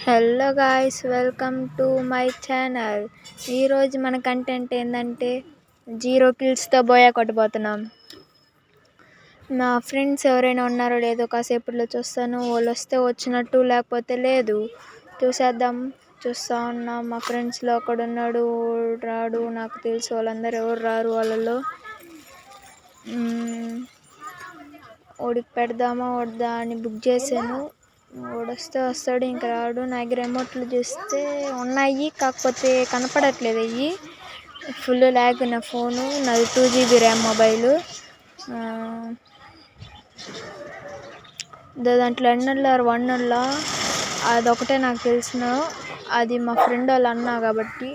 Hello guys, welcome to my channel. ఈరోజు మన content ఏంటంటే జీరో కిల్స్తో బోయా కొట్టబోతున్నాం. నా ఫ్రెండ్స్ ఎవరైనా ఉన్నారో లేదో కాసేపట్లో చూస్తాను. వాళ్ళు వస్తే వచ్చినట్టు, లేకపోతే లేదు. చూస్తూ ఉన్నాం. మా ఫ్రెండ్స్లో ఒకడున్నాడు, రాడు. నాకు తెలుసు వాళ్ళందరూ ఎవరు రారు. వాళ్ళలో ఓడికి పెడదామా వద్దా అని బుక్ చేశాను. ఓడొస్తే వస్తాడు, ఇంక రాడు. నా దగ్గర రిమోట్లు చూస్తే ఉన్నాయి, కాకపోతే కనపడట్లేదు. అవి ఫుల్ ల్యాగ్. నా ఫోను, నాది 2GB ర్యామ్ మొబైలు. దాంట్లో ఎన్ఎల్ఆర్ 1 అదొకటే నాకు తెలిసిన. అది మా ఫ్రెండ్ వాళ్ళ అన్న కాబట్టి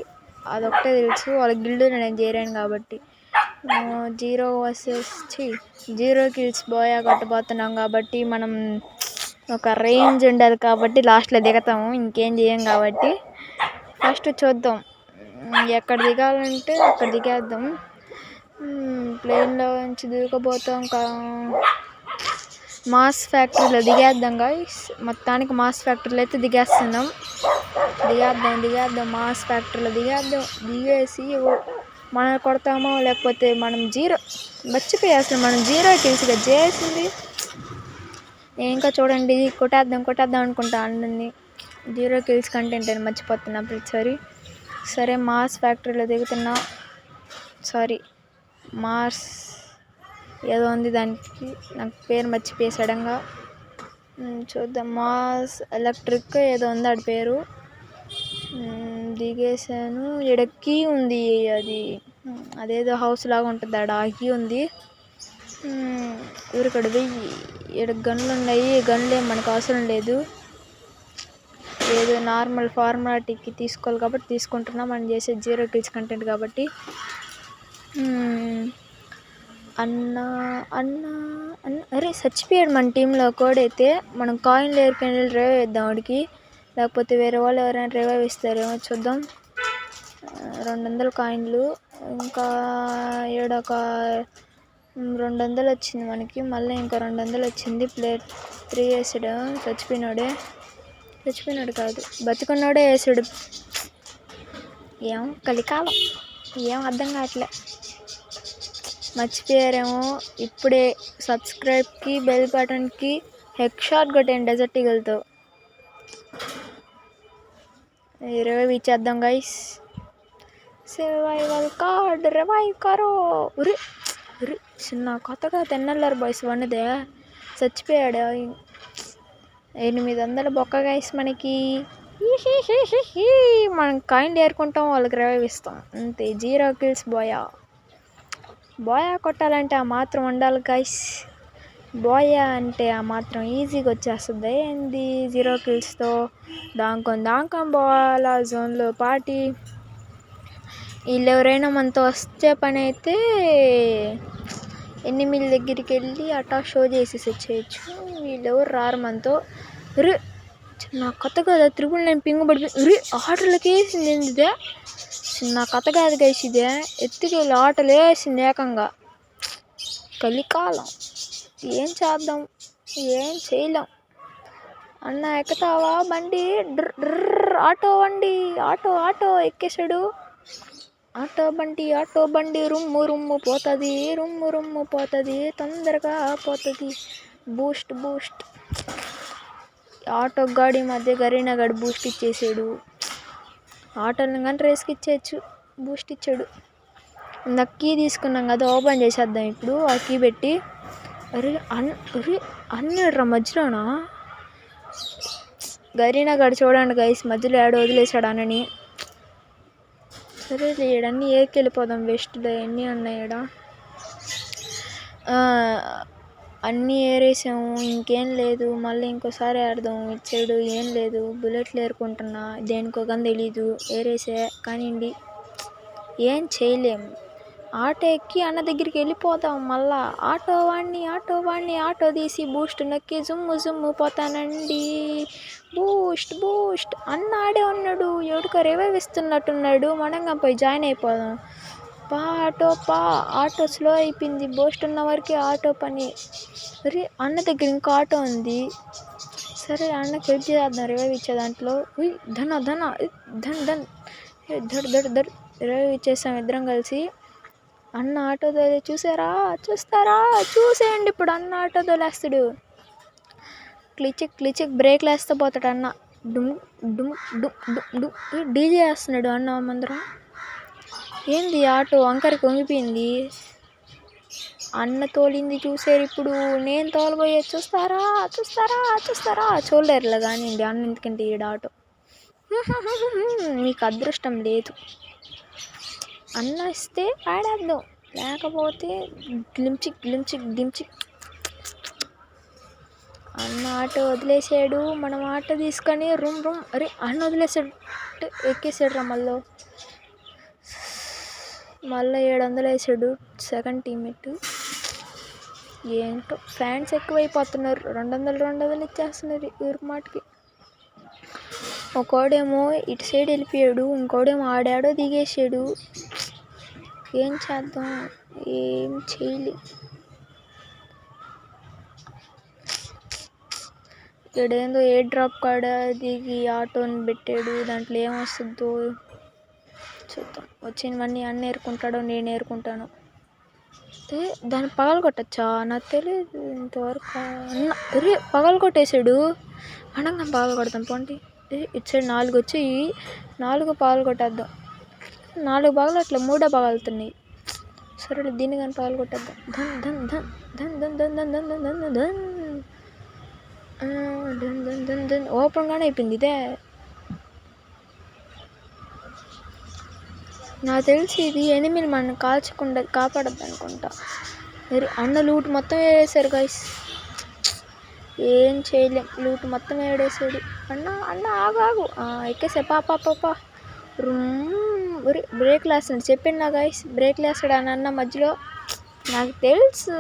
అదొకటే తెలుసు. వాళ్ళ గిల్డ్లో నేను చేరాను కాబట్టి. జీరో కిల్స్ బోయా కొట్టబోతున్నాం కాబట్టి మనం ఒక రేంజ్ ఉండాలి కాబట్టి లాస్ట్లో దిగుతాము. ఇంకేం చేయం కాబట్టి ఫస్ట్ చూద్దాం. ఎక్కడ దిగాలంటే అక్కడ దిగేద్దాం. ప్లేన్లో నుంచి దిగబోతాం. మాస్ ఫ్యాక్టరీలో దిగేద్దాం గాయ్స్. మొత్తానికి మాస్ ఫ్యాక్టరీలో అయితే దిగేస్తున్నాం. దిగేద్దాం మాస్ ఫ్యాక్టరీలో దిగేసి మనం కొడతామో లేకపోతే మనం మర్చిపోయేస్తాం. మనం జీరో కిల్స్గా చేసింది. ఇంకా చూడండి, కొట్టేద్దాం అనుకుంటా అన్నీ. జీరో కిల్స్ కంటెంట్ అని మర్చిపోతున్నా ప్రతిసారి. సరే, మాస్ ఫ్యాక్టరీలో దిగుతున్నా. మార్స్ ఏదో ఉంది, దానికి నాకు పేరు మర్చిపోయి సడన్గా. చూద్దాం. మాస్ ఎలక్ట్రిక్ ఏదో ఉంది ఆడి పేరు. దిగేసాను. ఈడ కీ ఉంది, అదేదో హౌస్ లాగా ఉంటుంది. ఆడ ఆ కీ ఉంది. ఊరికడ వెయ్యి. ఈడ గన్లు ఉన్నాయి. గన్లు ఏం మనకు అవసరం లేదు. ఏదో నార్మల్ ఫార్మాలిటీకి తీసుకోవాలి కాబట్టి తీసుకుంటున్నాం. మనం చేసే జీరో కిల్స్ కంటెంట్ కాబట్టి. అన్న అరే చచ్చిపోయాడు మన టీంలో కోడైతే. మనం కాయిన్లు ఏరుకొని వెళ్ళి రివైవ్ వేద్దాం వాడికి, లేకపోతే వేరే వాళ్ళు ఎవరైనా రివైవ్ ఇస్తారేమో చూద్దాం. 200 కాయిన్లు. ఇంకా ఏడొక 200 వచ్చింది మనకి. మళ్ళీ ఇంకో 200 వచ్చింది. ప్లేట్ 3 వేసాడు. చచ్చిపోయినాడు కాదు, బతికున్నాడే వేసాడు. ఏం కలికాలం, ఏం అర్థం కావట్లే. మర్చిపోయారేమో. ఇప్పుడే సబ్స్క్రైబ్కి, బెల్ బటన్కి హెడ్ షాట్ కొట్టండి డెజర్ట్ ఈగల్తో. రివైవ్ ఇచ్చేద్దాం గైస్. సర్వైవల్ కార్డ్ రివైవ్ కరో. చిన్న కొత్తగా ఎన్ఎల్ఆర్ బాయ్స్ 1 చచ్చిపోయాడు. 800 బొక్క గైస్ మనకి. మనం కాయిన్లు ఏరుకుంటాం, వాళ్ళకి రివైవ్ ఇస్తాం, అంతే. జీరో కిల్స్ బోయా కొట్టాలంటే ఆ మాత్రం ఉండాలి గైస్. బోయా అంటే ఆ మాత్రం ఈజీగా వచ్చేస్తుంది. ఏంది జీరో కిల్స్తో దాంకం పోవాలా జోన్లో పార్టీ. వీళ్ళు ఎవరైనా మనతో వస్తే పని అయితే ఎనిమిది దగ్గరికి వెళ్ళి అటా షో చేసేసి వచ్చేయచ్చు. వీళ్ళు ఎవరు రారు మనతో. నా కథ కదా, త్రిబుల్ 9 పింగు పడిపోయి ఆటోలకి వేసింది. ఏందిదే నా కథ కాదు గైస్, ఇదే ఎత్తుకెళ్ళి ఆటోలు వేసింది ఏకంగా. కలికాలం. ఏం చేద్దాం, ఏం చేయలేం. అన్న ఎక్కుతావా బండి? ఆటో ఎక్కేసాడు. ఆటో బండి రుమ్ము పోతుంది, తొందరగా పోతుంది. బూస్ట్. ఆటో గాడి మధ్య గరీనా గాడి బూస్ట్ ఇచ్చేసాడు. ఆటోని కానీ రేస్కి ఇచ్చేయచ్చు, బూస్ట్ ఇచ్చాడు. ఇందాక కీ తీసుకున్నాం కదా, ఓపెన్ చేసేద్దాం ఇప్పుడు. ఆ కీ పెట్టి అన్నాడురా మధ్యలోనా. గరీనా గాడు చూడండి గైస్, మధ్యలో ఏడో వదిలేసాడు అన్నని. సరే ఏడన్నీ ఏకెళ్ళిపోదాం. వెస్ట్లో ఎన్ని ఉన్నాయి ఈడ. అన్నీ ఏరేసాము, ఇంకేం లేదు. మళ్ళీ ఇంకోసారి ఆడదాం. ఇచ్చాడు, ఏం లేదు. బుల్లెట్లు ఏరుకుంటున్నా, దేనికో కానీ తెలీదు. ఏరేసా కానివ్వండి, ఏం చేయలేము. ఆటో ఎక్కి అన్న దగ్గరికి వెళ్ళిపోతాం. మళ్ళా ఆటో వాడిని తీసి బూస్ట్ నొక్కి జుమ్ము పోతానండి. బూస్ట్. అన్న ఆడే ఉన్నాడు, ఎవడికో రివైవ్ ఇస్తున్నట్టున్నాడు. మనంగా పోయి జాయిన్ అయిపోదాం. ఆటో స్లో అయిపోయింది. బూస్ట్ ఉన్న వరకు ఆటో పని. అన్న దగ్గర ఇంకో ఆటో ఉంది. సరే అన్నకి హెల్ప్ చేద్దాం రివైవ్ ఇచ్చే దాంట్లో. ధన ధన ధన్ ధన్ ధడ్ ధడ్ ధడ్ రివైవ్ ఇచ్చేసాం ఇద్దరం కలిసి. అన్న ఆటో తోలే చూస్తారా చూసేయండి ఇప్పుడు అన్న ఆటో తోలేస్తాడు. క్లిచిక్ బ్రేక్లు వేస్తే పోతాడు అన్న. డుమ్ డుమ్ డుమ్ డుమ్ డుమ్ డీజే వేస్తున్నాడు అన్న మందరం. ఏంది ఆటో వంకరికి వంగిపోయింది. అన్న తోలింది చూసారు ఇప్పుడు, నేను తోలబోయే చూస్తారా చూడలేరులే కానివ్వండి. అన్న ఎందుకంటే ఈడ ఆటో. మీకు అదృష్టం లేదు. అన్న ఇస్తే ఆడేద్దాం, లేకపోతే గ్లించిక్. అన్న ఆటో వదిలేసాడు, మనం ఆటో తీసుకొని రూమ్ అరే అన్న వదిలేసాడు, ఎక్కేసాడు రా. మళ్ళీ 700 వేసాడు సెకండ్ టీమ్మేట్. ఏంటో ఫ్యాన్స్ ఎక్కువైపోతున్నారు, 200 ఇచ్చేస్తున్నారు ఊరి మాటకి. ఒకడేమో ఇటు సైడ్ వెళ్ళిపోయాడు, ఇంకోడేమో ఆడాడో దిగేసాడు. ఏం చేద్దాం, ఏం చేయలే. ఇక్కడేందో ఎయిర్ డ్రాప్ కాడ దిగి ఆటోని పెట్టాడు, దాంట్లో ఏమొస్తుందో చూద్దాం. వచ్చినవన్నీ అన్న ఏరుకుంటాడో నేను ఏరుకుంటాను. దాన్ని పగలు కొట్టచ్చా, నాకు తెలియదు ఇంతవరకు. అన్న పగలు కొట్టేశాడు. అనగా పగలు కొడతాం పోండి. ఇటు సైడ్ 4 వచ్చాయి, 4 పగలు కొట్టేద్దాం. 4 పగలు అట్లా 3 పగలుతున్నాయి. సరే దీన్ని కానీ పగలు కొట్టేద్దాం. ధన్ ధన్ ధన్ ధన్ ధన్ ధన్ ధన్ ధన్ ధన్ ధన్ ధన్ ధన్ ధన్ ధన్ ధన్ ఓపెన్గానే అయిపోయింది ఇదే. నాకు తెలిసి ఇది ఎనిమిది మనం కాల్చకుండా కాపాడద్దు అనుకుంటా. అన్న లూట్ మొత్తం వేసారు గైస్, ఏం చేయలేం. లూట్ మొత్తం వేడేసాడు అన్న. ఆగు ఎక్కేసా పాపా బ్రేక్ వేస్తాడు. చెప్పిండా గైస్, బ్రేక్ వేస్తాడు అని అన్న మధ్యలో. నాకు తెలుసు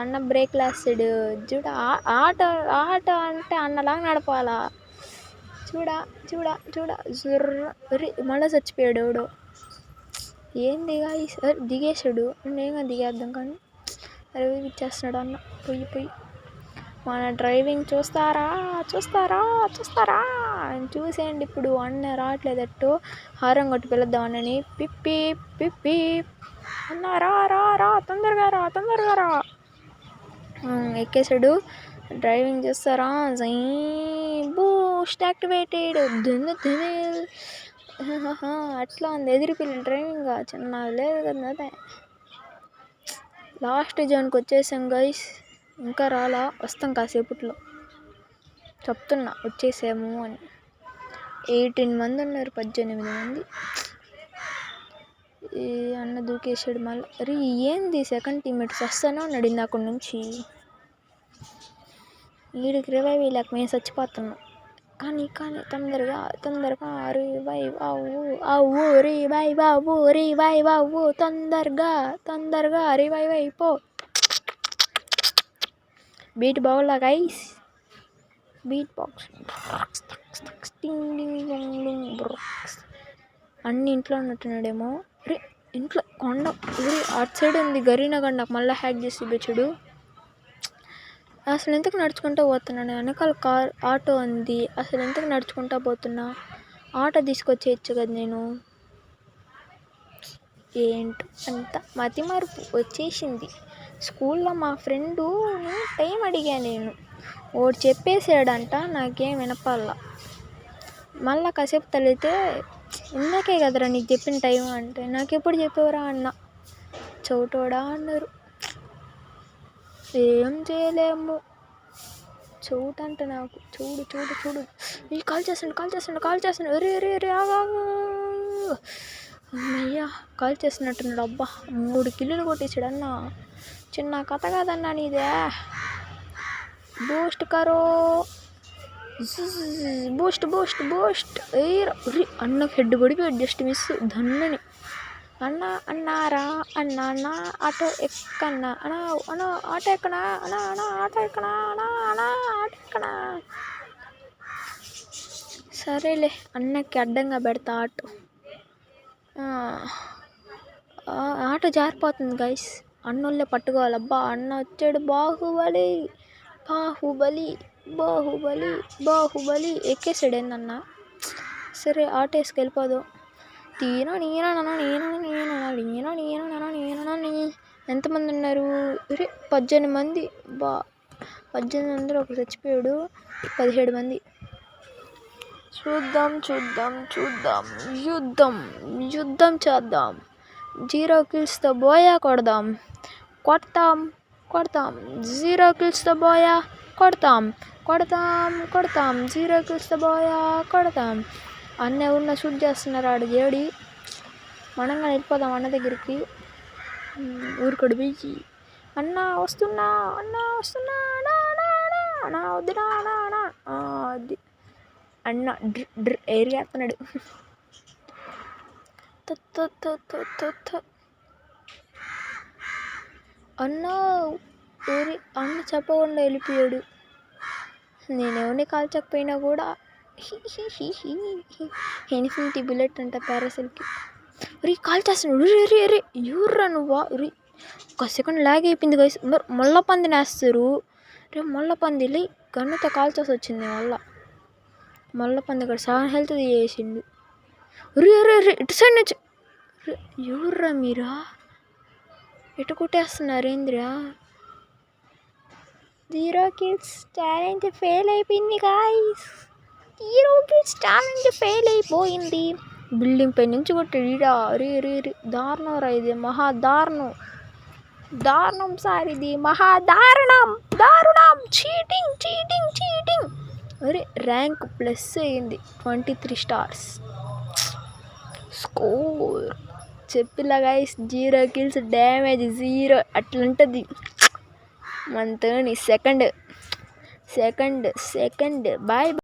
అన్న బ్రేక్ వేస్తాడు. చూడ ఆట అంటే అన్నలాగా నడపాలా. చూడ మళ్ళీ చచ్చిపోయాడు ఎవడో. ఏంది గైస్, దిగేసాడు. నేను దిగేద్దాం కానీ రివ్యూ ఇచ్చేస్తున్నాడు అన్న. పోయి మన డ్రైవింగ్ చూస్తారా చూసేయండి ఇప్పుడు. అన్న రావట్లేదట్టు, హారం కొట్టి పిలుద్దాం అన్నని. పిప్పి అన్న రా తొందరగా రా. ఎక్కేసాడు. డ్రైవింగ్ చేస్తారా, బూస్ట్ యాక్టివేటెడ్. అట్లా ఉంది ఎదురు పిల్లలు డ్రైవింగ్ చిన్న లేదు కదా. అదే లాస్ట్ జోన్కి వచ్చేసాం గైస్. ఇంకా రాలా, వస్తాం కాసేపట్లో. చెప్తున్నా వచ్చేసాము అని. 18 మంది ఉన్నారు, 18 మంది. ఈ అన్న దూకేసాడు మళ్ళీ. అరే ఏంది సెకండ్ టీమ్మేట్స్ వస్తానే ఉన్నాడు ఇందాక నుంచి. వీడికి రివైవ్ లేక మేము చచ్చిపోతున్నాం. కానీ తొందరగా రివైవ్ అవ్వు తొందరగా రివైవ్ అయిపో. బీట్ బాగులా గైస్, బీట్ బాక్స్. అన్ని ఇంట్లో ఉన్నట్టున్నాడేమో. ఇంట్లో కొండ అటు సైడ్ ఉంది గరీనా గండ. నాకు మళ్ళీ హ్యాక్ చేసి చూడు. అసలు ఎందుకు నడుచుకుంటూ పోతున్నాను, వెనకాల ఆటో ఉంది. అసలు ఎందుకు నడుచుకుంటూ పోతున్నా, ఆటో తీసుకొచ్చేయచ్చు కదా నేను. ఏంటో అంత మతిమరుపు వచ్చేసింది. స్కూల్లో మా ఫ్రెండు టైం అడిగా నేను, వాడు చెప్పేసాడంట, నాకేం వినపల్లా. మళ్ళీ కాసేపు తల్లితే ఇందాకే కదరా నీకు చెప్పిన టైం అంటే, నాకెప్పుడు చెప్పేవరా అన్న. చోటోడా అన్నారు. ఏం చేయలేము. చోటంట నాకు. చూడు వీళ్ళు కాల్ చేస్తాడు. రే అమ్మయ్యా, కాల్ చేస్తున్నట్టున్నాడు. అబ్బా 3 కిల్లులు కొట్టేసాడు అన్న. చిన్న కథ కాదన్నా నీదే. బూస్ట్ కరో, బూస్ట్. అన్నకు హెడ్ పడిపోయాడు, జస్ట్ మిస్. ధన్నని అన్నారా అన్న ఆటో ఎక్కన్నా అన్న ఆటో ఎక్కనా ఆటో ఎక్కనా. సరేలే అన్నకి అడ్డంగా పెడతా ఆటో. ఆటో జారిపోతుంది గైస్, అన్నోళ్ళే పట్టుకోవాలి. అబ్బా అన్న వచ్చాడు, బాహుబలి. బాహుబలి బాహుబలి ఎక్కేసాడు ఏందన్నా. సరే ఆటో వేసుకెళ్ళిపోదాం. ఎంతమంది ఉన్నారు? 18 మంది. 18 మందిలో ఒకరు చచ్చిపోయాడు. 17 మంది. చూద్దాం యుద్ధం చేద్దాం. 0 kills బోయా కొడదాం. 0 kills బోయా కొడతాం. 0 kills బోయా కొడతాం. అన్న ఎవరన్నా షూట్ చేస్తున్నారు ఆడ జేడి. మనంగా వెళ్ళిపోదాం అన్న దగ్గరికి. ఊరుకోడు బీచి. అన్న వస్తున్నా వద్దురా అది అన్న డ్ర్ ఏరియా అన్నాడు. అన్న చెప్పకుండా వెళ్ళిపోయాడు. నేనెవరిని కాల్చకపోయినా కూడా ఇన్ఫినిటీ బుల్లెట్ అంట పారాసెల్కి. కాల్ చేస్తున్నాడు. రే ఎవర్రా నువ్వా? ఒక సెకండ్ లాగ్ అయిపోయింది గైస్. ముళ్ళ పందిని వేస్తారు. ముళ్ళ పందిలి గన్నుతో కాల్చాల్సి వచ్చింది. ముళ్ళ పంది కూడా 7 health చేసిండు. రే ఇటు సైడ్ నుంచి ఎవర్రా మీరా? ఎటు కొట్టేస్తున్నారు ఏంద్రా? 0 kills ఛాలెంజ్ ఫెయిల్ అయిపోయింది గాయస్. 0 kills ఛాలెంజ్ ఫెయిల్ అయిపోయింది. బిల్డింగ్ పై నుంచి కొట్టాడు. రే దారుణం రా ఇది. దారుణం సార్ ఇది. దారుణం చీటింగ్. ర్యాంక్ ప్లస్ అయింది. 23 stars స్కోర్. చెప్పిలా గైస్ 0 kills డ్యామేజ్ 0 అట్లుంటుంది మనతోని. Second bye.